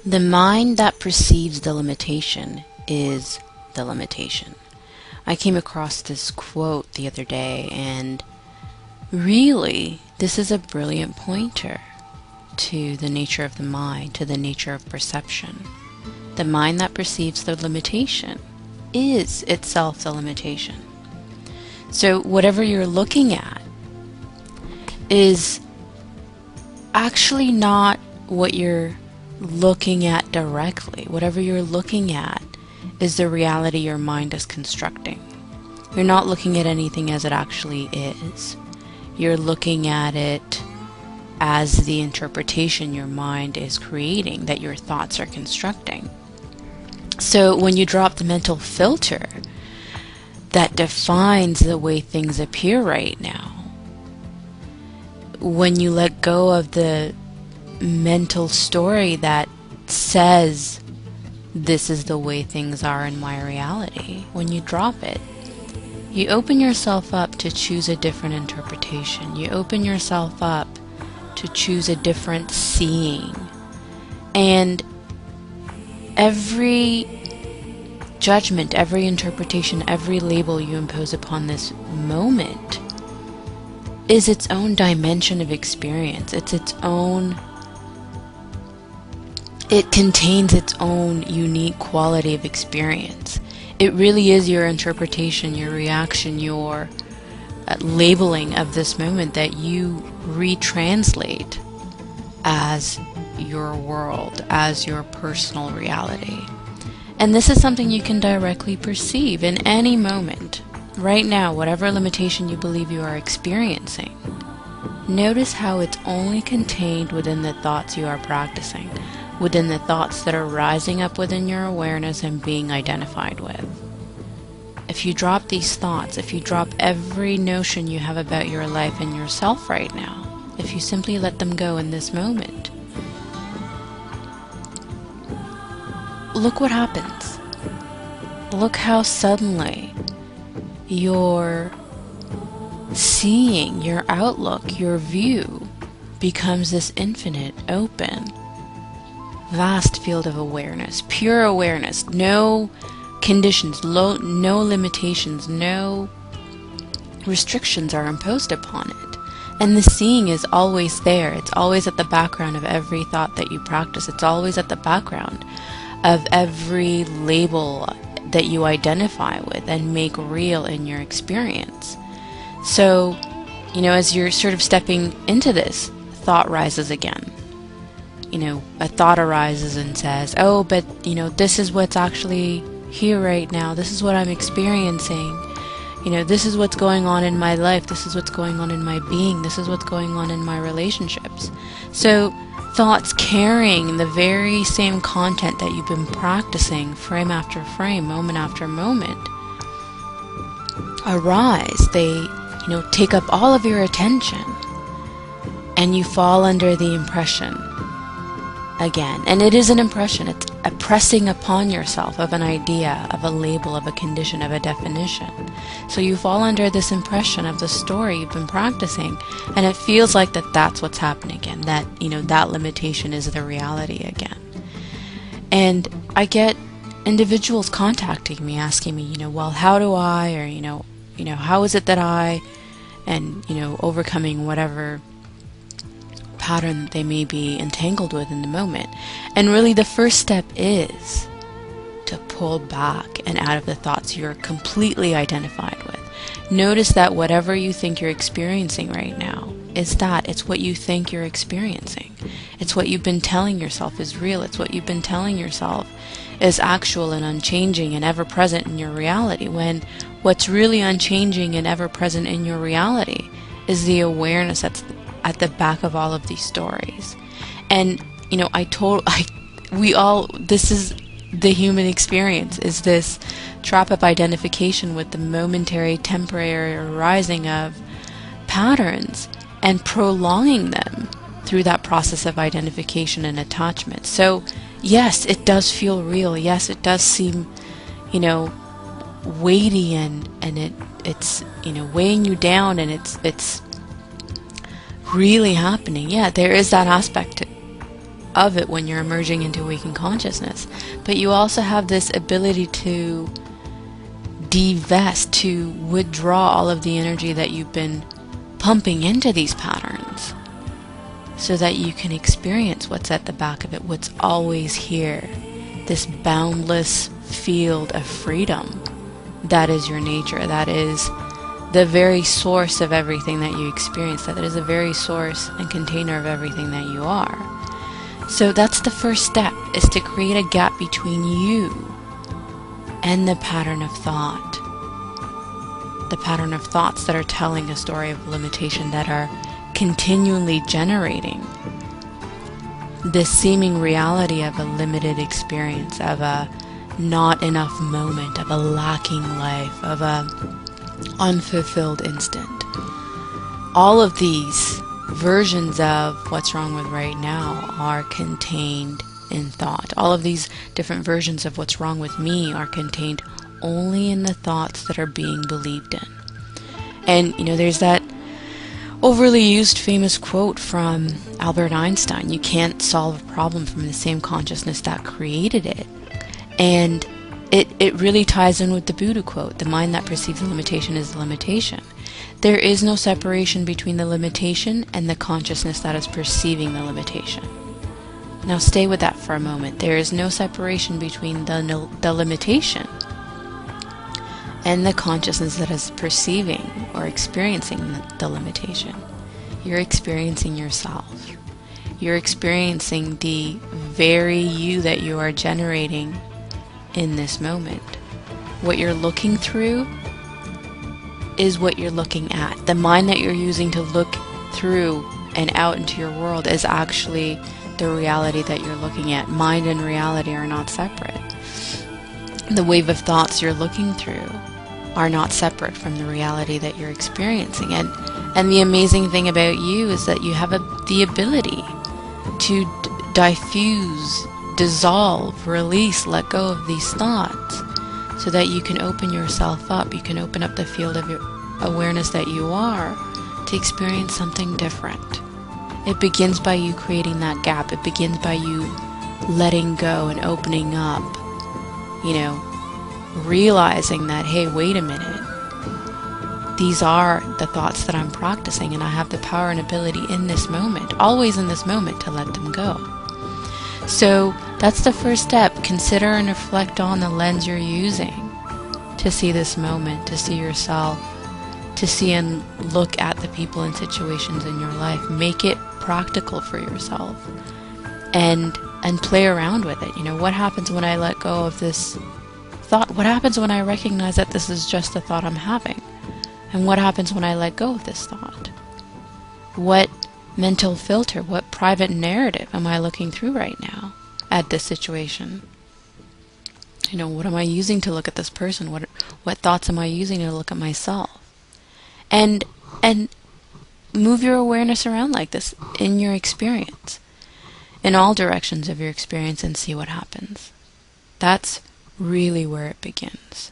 The mind that perceives the limitation is the limitation. I came across this quote the other day, and really, this is a brilliant pointer to the nature of the mind, to the nature of perception. The mind that perceives the limitation is itself the limitation. So whatever you're looking at is actually not what you're looking at directly. Whatever you're looking at is the reality your mind is constructing. You're not looking at anything as it actually is. You're looking at it as the interpretation your mind is creating, that your thoughts are constructing. So when you drop the mental filter that defines the way things appear right now, when you let go of the mental story that says this is the way things are in my reality, when you drop it, you open yourself up to choose a different interpretation. You open yourself up to choose a different seeing. And every judgment, every interpretation, every label you impose upon this moment is its own dimension of experience. It contains its own unique quality of experience. It really is your interpretation, your reaction, your labeling of this moment that you retranslate as your world, as your personal reality. And this is something you can directly perceive in any moment. Right now, whatever limitation you believe you are experiencing, notice how it's only contained within the thoughts you are practicing, within the thoughts that are rising up within your awareness and being identified with. If you drop these thoughts, if you drop every notion you have about your life and yourself right now, if you simply let them go in this moment, look what happens. Look how suddenly your seeing, your outlook, your view becomes this infinite, open, vast field of awareness, pure awareness, no conditions, no limitations, no restrictions are imposed upon it. And the seeing is always there. It's always at the background of every thought that you practice. It's always at the background of every label that you identify with and make real in your experience. So, as you're sort of stepping into this, thought rises again. A thought arises and says, oh, but, this is what's actually here right now. This is what I'm experiencing. This is what's going on in my life. This is what's going on in my being. This is what's going on in my relationships. So thoughts carrying the very same content that you've been practicing frame after frame, moment after moment, arise. They, take up all of your attention, and you fall under the impression again. And it is an impression. It's a pressing upon yourself of an idea, of a label, of a condition, of a definition. So you fall under this impression of the story you've been practicing, and it feels like that's what's happening again, that, that limitation is the reality again. And I get individuals contacting me, asking me, well, how do I, or, how is it that I, and, overcoming whatever pattern that they may be entangled with in the moment. And really the first step is to pull back and out of the thoughts you're completely identified with. Notice that whatever you think you're experiencing right now is that. It's what you think you're experiencing. It's what you've been telling yourself is real. It's what you've been telling yourself is actual and unchanging and ever present in your reality, when what's really unchanging and ever present in your reality is the awareness that's at the back of all of these stories. And this is the human experience, is this trap of identification with the momentary, temporary arising of patterns and prolonging them through that process of identification and attachment. So yes, it does feel real. Yes, it does seem, weighty and it's weighing you down, and it's really happening. Yeah, there is that aspect of it when you're emerging into waking consciousness. But you also have this ability to divest, to withdraw all of the energy that you've been pumping into these patterns, so that you can experience what's at the back of it, what's always here, this boundless field of freedom that is your nature, that is the very source of everything that you experience, that is the very source and container of everything that you are. So that's the first step, is to create a gap between you and the pattern of thought. The pattern of thoughts that are telling a story of limitation, that are continually generating this seeming reality of a limited experience, of a not enough moment, of a lacking life, of a unfulfilled instant. All of these versions of what's wrong with right now are contained in thought. All of these different versions of what's wrong with me are contained only in the thoughts that are being believed in. And there's that overly used famous quote from Albert Einstein: you can't solve a problem from the same consciousness that created it. And it really ties in with the Buddha quote: the mind that perceives the limitation is the limitation. There is no separation between the limitation and the consciousness that is perceiving the limitation. Now stay with that for a moment. There is no separation between the limitation and the consciousness that is perceiving or experiencing the limitation. You're experiencing yourself. You're experiencing the very you that you are generating in this moment. What you're looking through is what you're looking at. The mind that you're using to look through and out into your world is actually the reality that you're looking at. Mind and reality are not separate. The wave of thoughts you're looking through are not separate from the reality that you're experiencing. And the amazing thing about you is that you have the ability to diffuse, dissolve, release, let go of these thoughts, so that you can open yourself up. You can open up the field of your awareness that you are to experience something different. It begins by you creating that gap. It begins by you letting go and opening up, realizing that, hey, wait a minute, these are the thoughts that I'm practicing, and I have the power and ability in this moment, always in this moment, to let them go. So that's the first step. Consider and reflect on the lens you're using to see this moment, to see yourself, to see and look at the people and situations in your life. Make it practical for yourself, and play around with it. What happens when I let go of this thought? What happens when I recognize that this is just a thought I'm having? And what happens when I let go of this thought? What mental filter, what private narrative am I looking through right now at this situation? What am I using to look at this person? What thoughts am I using to look at myself? And move your awareness around like this in your experience, in all directions of your experience, and see what happens. That's really where it begins.